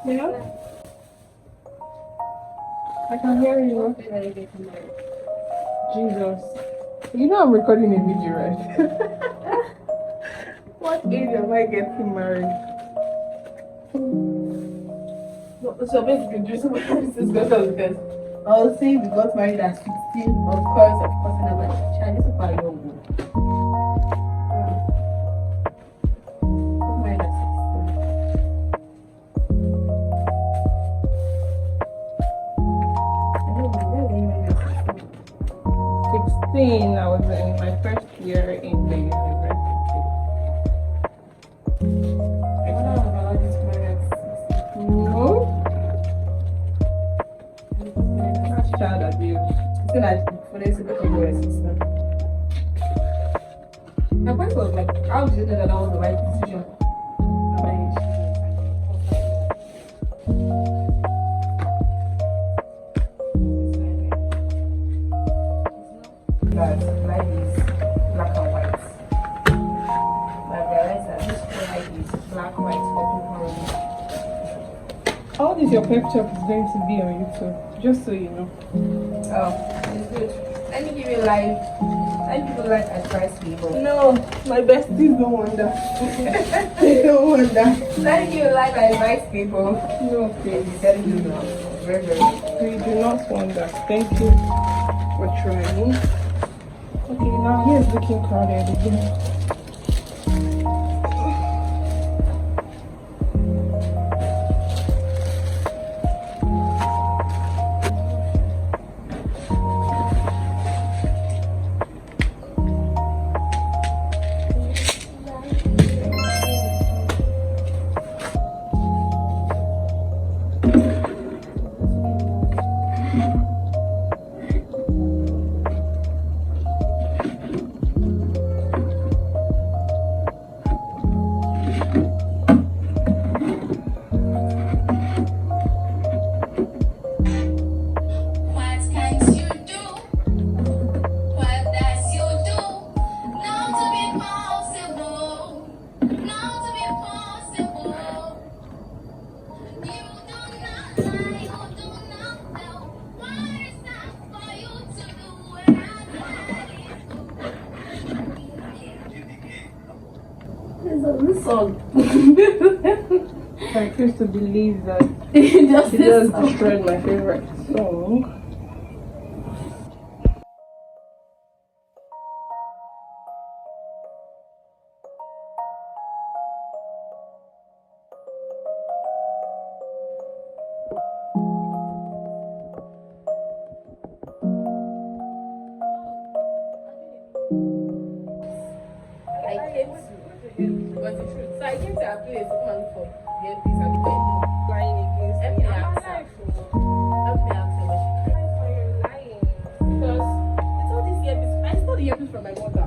Yeah? I can hear you. Jesus. You know I'm recording a video, right? What age am I getting married? So basically, just what this is because I was saying we got married at 16, of course, and I'm like, Chinese are quite young. Got married at 16. I was in my first year in the university. No. That's child abuse. It's like for this to become a sister. My point was like, how did you know that that was the right decision? That life is black and white. But I realized that this life is black, white, purple, how this your pep talk is going to be on YouTube, just so you know. Oh, it's good. Let me give you live. Let people like advice people. No, my besties don't want that. They don't want that. Let me give you live advice people. No, please. You said you know. Very, very good. We do not want that. Thank you for trying. Okay, now here's looking crowded again. This song. I refuse to believe that she just destroyed my favorite song. So I came to her place to come and look for the earpiece and the lying against me. Help me ask her when she cried. Why you're lying? Because I stole this earpiece. I stole the earpiece from my mother.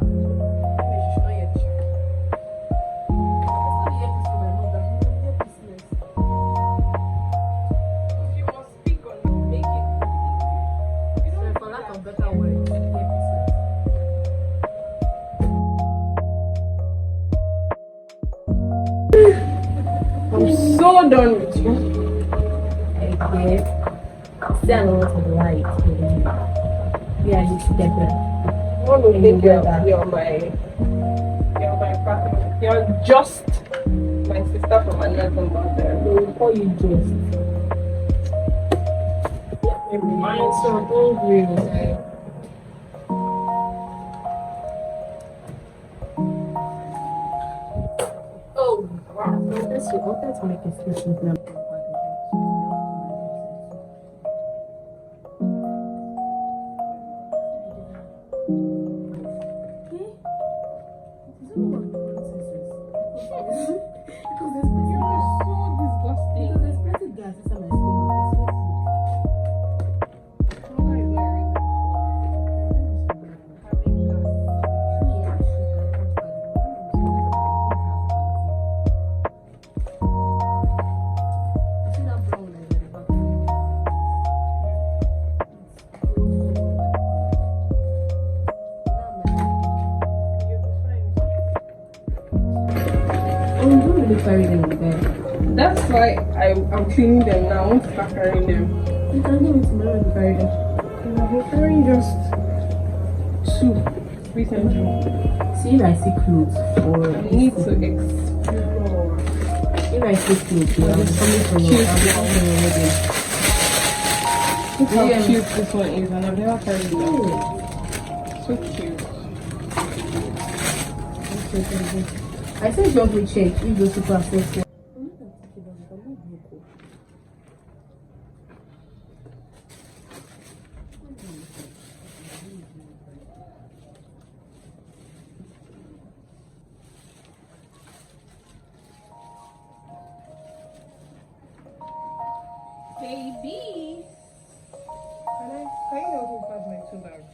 Anyway, she should not hear the truth. I stole the earpiece from my mother. No business. You must speak on it. Make it. You know, for lack of better words, earpiece. I'm so done with you. Okay. see a lot of light. We are together. I want to think you're my partner. You're just my sister from another mother. They will call you just. I'm so hungry. Oh, wow. I wanted to make a statement now. Carry them in bed. That's why I'm cleaning them now. I want to start carrying them. You can give me tomorrow to carry them. I've been carrying just 2 recently. See if I see clothes or I need to explore. If I see clothes, I'm coming for you. Look how cute this one is, and I've never carried it. So cute. I said you want to check if those people are safe. Baby! Can you help me pass my 2 bags?